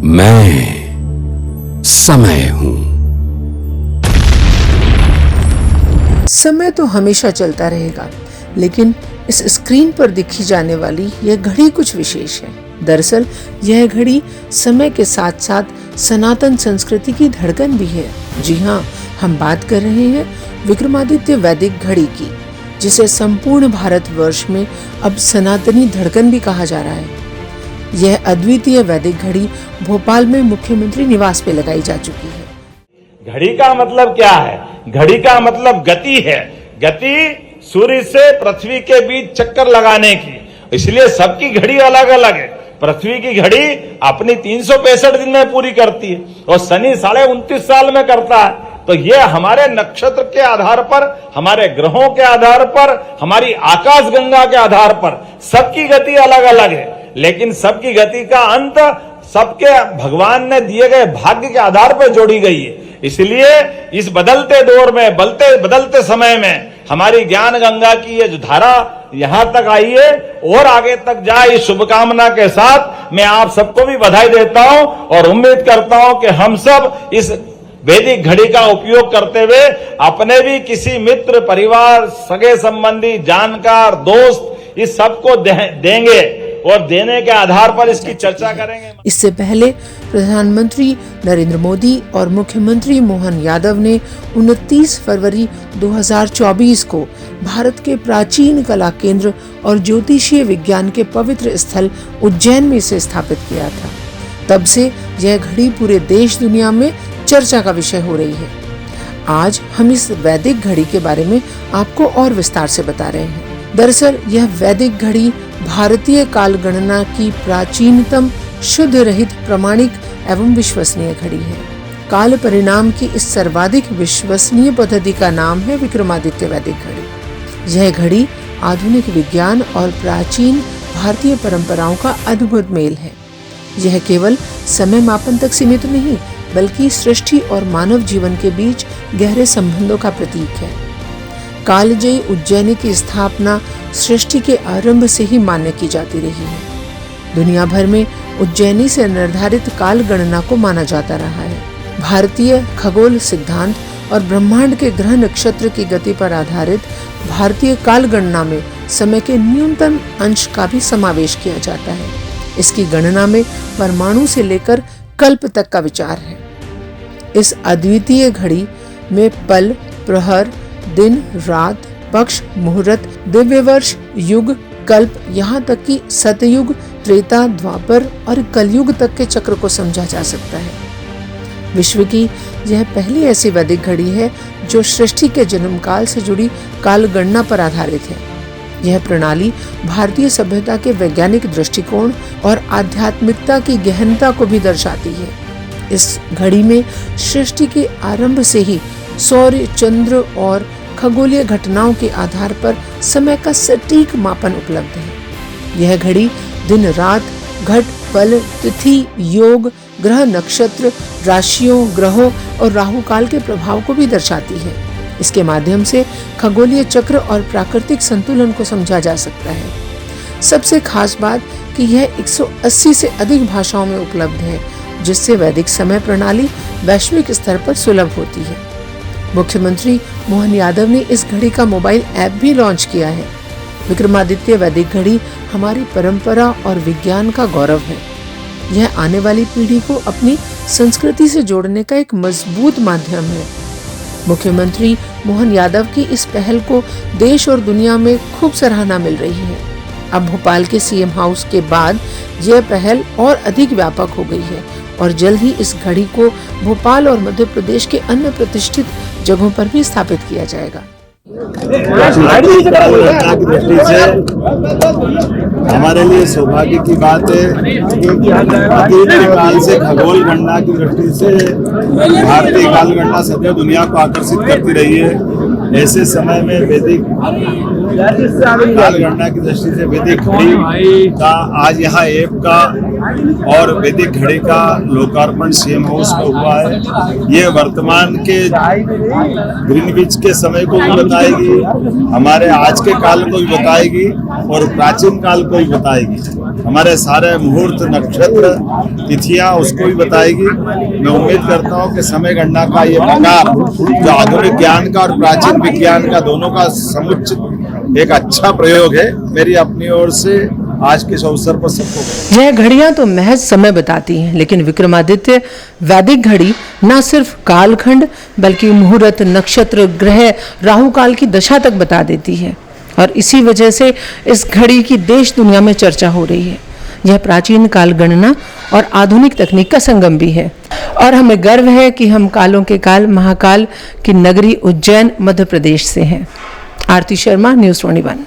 मैं समय हूं। समय तो हमेशा चलता रहेगा, लेकिन इस स्क्रीन पर दिखी जाने वाली यह घड़ी कुछ विशेष है। दरअसल यह घड़ी समय के साथ साथ सनातन संस्कृति की धड़कन भी है। जी हाँ, हम बात कर रहे हैं विक्रमादित्य वैदिक घड़ी की, जिसे संपूर्ण भारतवर्ष में अब सनातनी धड़कन भी कहा जा रहा है। यह अद्वितीय वैदिक घड़ी भोपाल में मुख्यमंत्री निवास पे लगाई जा चुकी है। घड़ी का मतलब क्या है? घड़ी का मतलब गति है। गति सूर्य से पृथ्वी के बीच चक्कर लगाने की, इसलिए सबकी घड़ी अलग अलग है। पृथ्वी की घड़ी अपनी 365 दिन में पूरी करती है और शनि 29.5 साल में करता है। तो ये हमारे नक्षत्र के आधार पर, हमारे ग्रहों के आधार पर, हमारी आकाश गंगा के आधार पर सबकी गति अलग अलग है, लेकिन सबकी गति का अंत सबके भगवान ने दिए गए भाग्य के आधार पर जोड़ी गई है। इसलिए इस बदलते दौर में, बदलते समय में हमारी ज्ञान गंगा की ये जो धारा यहां तक आई है और आगे तक जाए, इस शुभकामना के साथ मैं आप सबको भी बधाई देता हूं और उम्मीद करता हूं कि हम सब इस वैदिक घड़ी का उपयोग करते हुए अपने भी किसी मित्र, परिवार, सगे संबंधी, जानकार, दोस्त, इस सबको देंगे और देने के आधार पर इसकी चर्चा करेंगे। इससे पहले प्रधानमंत्री नरेंद्र मोदी और मुख्यमंत्री मोहन यादव ने 29 फरवरी 2024 को भारत के प्राचीन कला केंद्र और ज्योतिषीय विज्ञान के पवित्र स्थल उज्जैन में इसे स्थापित किया था। तब से यह घड़ी पूरे देश दुनिया में चर्चा का विषय हो रही है। आज हम इस वैदिक घड़ी के बारे में आपको और विस्तार से बता रहे हैं। दरअसल यह वैदिक घड़ी भारतीय काल गणना की प्राचीनतम, शुद्ध रहित, प्रमाणिक एवं विश्वसनीय घड़ी है। काल परिणाम की इस सर्वाधिक विश्वसनीय पद्धति का नाम है विक्रमादित्य वैदिक घड़ी। यह घड़ी आधुनिक विज्ञान और प्राचीन भारतीय परंपराओं का अद्भुत मेल है। यह केवल समय मापन तक सीमित नहीं, बल्कि सृष्टि और मानव जीवन के बीच गहरे संबंधों का प्रतीक है। कालजयी उज्जैनी की स्थापना सृष्टि के आरंभ से ही मान्य की जाती रही है। दुनिया भर में उज्जैनी से निर्धारित काल गणना को माना जाता रहा है। भारतीय खगोल सिद्धांत और ब्रह्मांड के ग्रह नक्षत्र की गति पर आधारित भारतीय काल गणना में समय के न्यूनतम अंश का भी समावेश किया जाता है। इसकी गणना में परमाणु से लेकर कल्प तक का विचार है। इस अद्वितीय घड़ी में पल, प्रहर, दिन, रात, पक्ष, मुहूर्त, दिव्य वर्ष, युग, कल्प, यहाँ तक कि सतयुग, त्रेता, द्वापर और कलयुग तक के चक्र को समझा जा सकता है। विश्व की यह पहली ऐसी वैदिक घड़ी है जो सृष्टि के जन्म काल से जुड़ी काल गणना पर आधारित है। यह प्रणाली भारतीय सभ्यता के वैज्ञानिक दृष्टिकोण और आध्यात्मिकता की गहनता को भी दर्शाती है। इस घड़ी में सृष्टि के आरंभ से ही सौर्य, चंद्र और खगोलीय घटनाओं के आधार पर समय का सटीक मापन उपलब्ध है। यह घड़ी दिन रात, घट, पल, तिथि, योग, ग्रह, नक्षत्र, राशियों, ग्रहों और राहु काल के प्रभाव को भी दर्शाती है। इसके माध्यम से खगोलीय चक्र और प्राकृतिक संतुलन को समझा जा सकता है। सबसे खास बात कि यह 180 से अधिक भाषाओं में उपलब्ध है, जिससे वैदिक समय प्रणाली वैश्विक स्तर पर सुलभ होती है। मुख्यमंत्री मोहन यादव ने इस घड़ी का मोबाइल ऐप भी लॉन्च किया है। विक्रमादित्य वैदिक घड़ी हमारी परंपरा और विज्ञान का गौरव है। यह आने वाली पीढ़ी को अपनी संस्कृति से जोड़ने का एक मजबूत माध्यम है। मुख्यमंत्री मोहन यादव की इस पहल को देश और दुनिया में खूब सराहना मिल रही है। अब भोपाल के सीएम हाउस के बाद यह पहल और अधिक व्यापक हो गई है और जल्द ही इस घड़ी को भोपाल और मध्य प्रदेश के अन्य प्रतिष्ठित जगहों पर भी स्थापित किया जाएगा। की दृष्टि से हमारे लिए सौभाग्य की बात है कि अतीत काल से खगोल गणना की दृष्टि से भारतीय काल गणना सदैव दुनिया को आकर्षित करती रही है। ऐसे समय में वैदिक काल गणना की दृष्टि से वैदिक घड़ी का आज यहाँ ऐप का और वैदिक घड़ी का लोकार्पण सीएम हाउस में हुआ है। ये वर्तमान के ग्रीनविच के समय को भी बताएगी, हमारे आज के काल को भी बताएगी और प्राचीन काल को भी बताएगी। हमारे सारे मुहूर्त, नक्षत्र, तिथियां उसको भी बताएगी। मैं उम्मीद करता हूं कि समय गणना का ये प्रकार जो आधुनिक ज्ञान का और प्राचीन विज्ञान का दोनों का समुचित एक अच्छा प्रयोग है। मेरी अपनी ओर से आज के इस अवसर पर सबको यह घड़ियां तो महज समय बताती हैं, लेकिन विक्रमादित्य वैदिक घड़ी न सिर्फ कालखंड बल्कि मुहूर्त, नक्षत्र, ग्रह, राहु काल की दशा तक बता देती है। और इसी वजह से इस घड़ी की देश दुनिया में चर्चा हो रही है। यह प्राचीन काल गणना और आधुनिक तकनीक का संगम भी है और हमें गर्व है कि हम कालों के काल महाकाल की नगरी उज्जैन मध्य प्रदेश से हैं। आरती शर्मा, न्यूज़ 21।